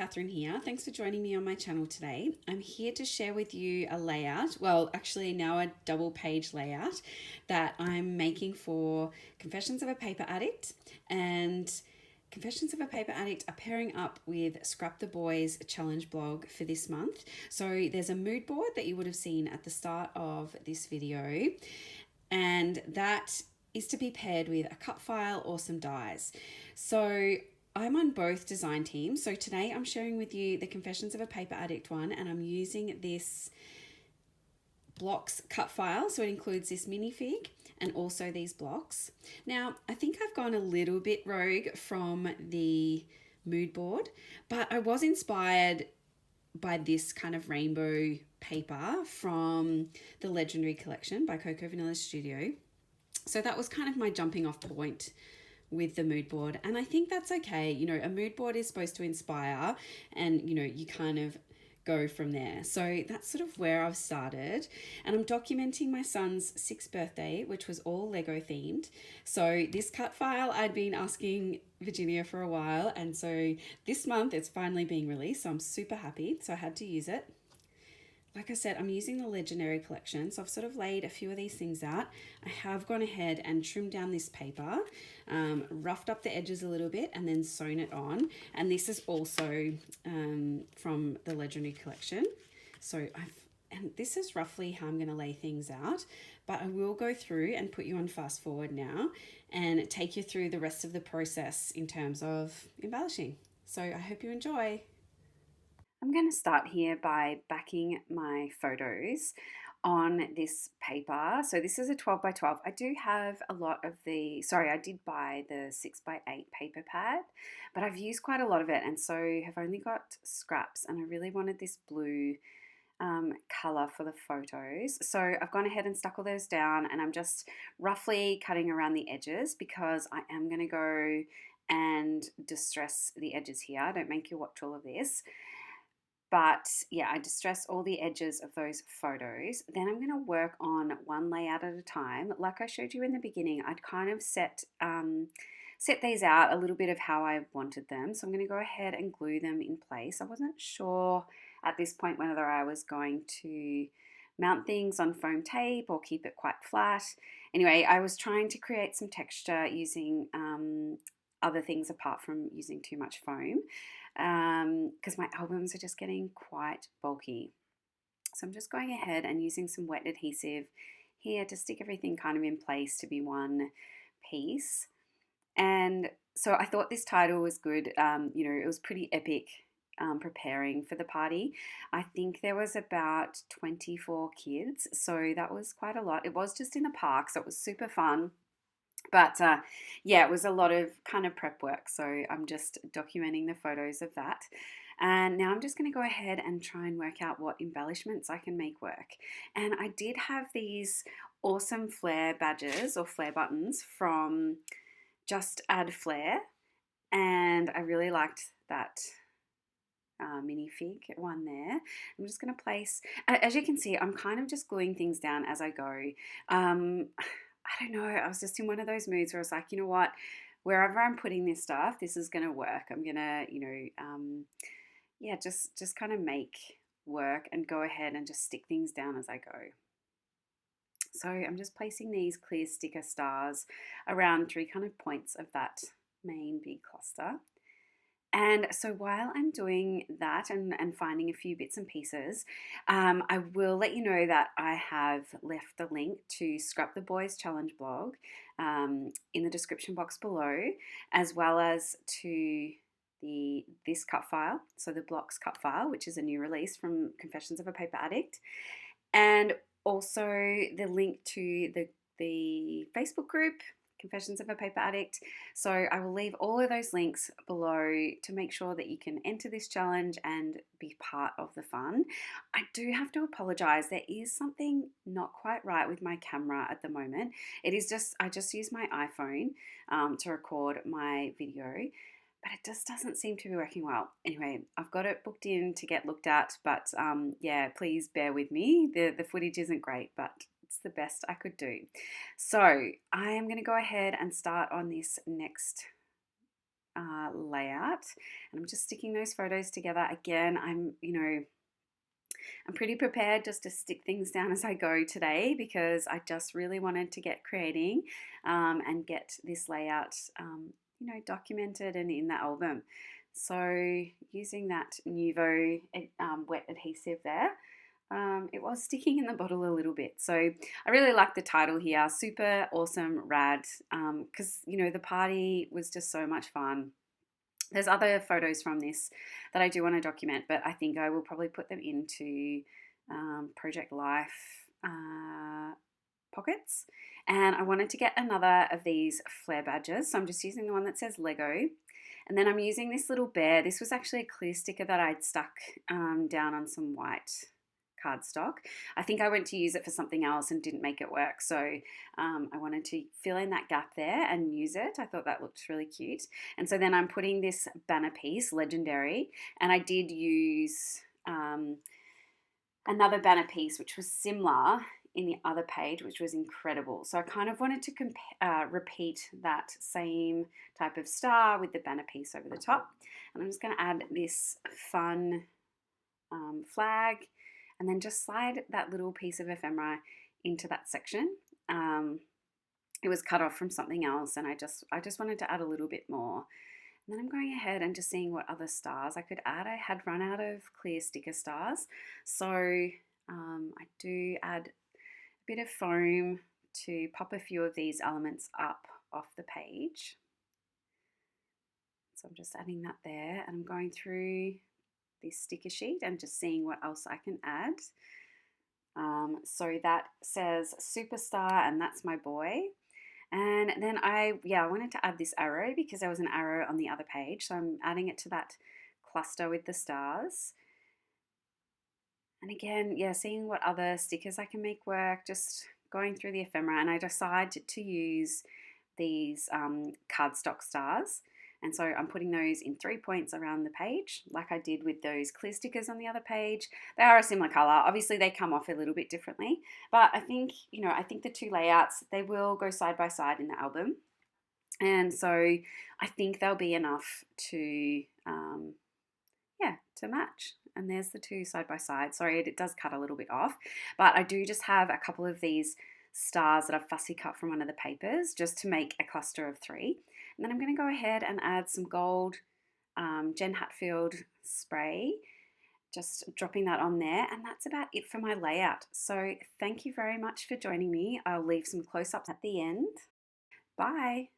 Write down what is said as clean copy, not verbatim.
Catherine here. Thanks for joining me on my channel today. I'm here to share with you a layout, well, actually now a double page layout that I'm making for Confessions of a Paper Addict. And Confessions of a Paper Addict are pairing up with Scrap the Boys challenge blog for this month. So there's a mood board that you would have seen at the start of this video, and that is to be paired with a cut file or some dies. So I'm on both design teams. So today I'm sharing with you the Confessions of a Paper Addict one, and I'm using this blocks cut file. So it includes this minifig and also these blocks. Now, I think I've gone a little bit rogue from the mood board, but I was inspired by this kind of rainbow paper from the Legendary Collection by Coco Vanilla Studio. So that was kind of my jumping off point with the mood board, and I think that's okay. You know, a mood board is supposed to inspire, and you kind of go from there. So that's sort of where I've started, and I'm documenting my son's 6th birthday, which was all Lego themed. So this cut file I'd been asking Virginia for a while, and so this month it's finally being released, so I'm super happy. So I had to use it. Like I said, I'm using the Legendary Collection, so I've sort of laid a few of these things out. I have gone ahead and trimmed down this paper, roughed up the edges a little bit, and then sewn it on. And this is also from the Legendary Collection. And this is roughly how I'm going to lay things out, but I will go through and put you on fast forward now and take you through the rest of the process in terms of embellishing. So I hope you enjoy. I'm going to start here by backing my photos on this paper. So this is a 12 by 12. I do have a lot of I did buy the 6 by 8 paper pad, but I've used quite a lot of it, and so have only got scraps, and I really wanted this blue color for the photos. So I've gone ahead and stuck all those down, and I'm just roughly cutting around the edges because I am going to go and distress the edges here. Don't make you watch all of this. But yeah, I distress all the edges of those photos. Then I'm going to work on one layout at a time. Like I showed you in the beginning, I'd kind of set these out a little bit of how I wanted them. So I'm going to go ahead and glue them in place. I wasn't sure at this point whether I was going to mount things on foam tape or keep it quite flat. Anyway, I was trying to create some texture using other things apart from using too much foam, because my albums are just getting quite bulky. So I'm just going ahead and using some wet adhesive here to stick everything kind of in place to be one piece. And so I thought this title was good. It was pretty epic preparing for the party. I think there was about 24 kids, so that was quite a lot. It was just in the park, so it was super fun. But yeah, it was a lot of kind of prep work. So I'm just documenting the photos of that. And now I'm just going to go ahead and try and work out what embellishments I can make work. And I did have these awesome Flair badges or Flair buttons from just Add Flair. And I really liked that minifig one there. I'm just going to place, as you can see, I'm kind of just gluing things down as I go. I don't know, I was just in one of those moods where I was like, you know what, wherever I'm putting this stuff, this is going to work. I'm going to, just kind of make work and go ahead and just stick things down as I go. So I'm just placing these clear sticker stars around 3 kind of points of that main big cluster. And so while I'm doing that and finding a few bits and pieces, I will let you know that I have left the link to Scrap the Boys Challenge blog in the description box below, as well as to this cut file, so the blocks cut file, which is a new release from Confessions of a Paper Addict, and also the link to the Facebook group, Confessions of a Paper Addict. So I will leave all of those links below to make sure that you can enter this challenge and be part of the fun. I do have to apologize. There is something not quite right with my camera at the moment. I just use my iPhone to record my video, but it just doesn't seem to be working well. Anyway, I've got it booked in to get looked at, but yeah, please bear with me. The footage isn't great, but it's the best I could do. So I am going to go ahead and start on this next layout, and I'm just sticking those photos together. Again, I'm pretty prepared just to stick things down as I go today, because I just really wanted to get creating and get this layout documented and in the album. So using that Nuvo wet adhesive there, it was sticking in the bottle a little bit. So I really like the title here, super awesome rad, because the party was just so much fun. There's other photos from this that I do want to document, but I think I will probably put them into Project Life pockets. And I wanted to get another of these Flair badges, so I'm just using the one that says Lego. And then I'm using this little bear. This was actually a clear sticker that I'd stuck down on some white cardstock. I think I went to use it for something else and didn't make it work, so I wanted to fill in that gap there and use it. I thought that looked really cute. And so then I'm putting this banner piece, Legendary, and I did use another banner piece which was similar in the other page, which was incredible. So I kind of wanted to repeat that same type of star with the banner piece over the top. And I'm just going to add this fun flag, and then just slide that little piece of ephemera into that section. It was cut off from something else, and I just wanted to add a little bit more. And then I'm going ahead and just seeing what other stars I could add. I had run out of clear sticker stars, so I do add a bit of foam to pop a few of these elements up off the page. So I'm just adding that there, and I'm going through this sticker sheet and just seeing what else I can add. So that says Superstar, and that's my boy. And then I wanted to add this arrow because there was an arrow on the other page, so I'm adding it to that cluster with the stars. And again, seeing what other stickers I can make work, just going through the ephemera, and I decided to use these cardstock stars. And so I'm putting those in 3 points around the page, like I did with those clear stickers on the other page. They are a similar color. Obviously, they come off a little bit differently, but I think the two layouts, they will go side by side in the album. And so I think they'll be enough to match. And there's the two side by side. Sorry, it does cut a little bit off, but I do just have a couple of these stars that I've fussy cut from one of the papers just to make a cluster of 3. And then I'm going to go ahead and add some gold Jen Hadfield spray, just dropping that on there, and that's about it for my layout. So thank you very much for joining me. I'll leave some close-ups at the end. Bye.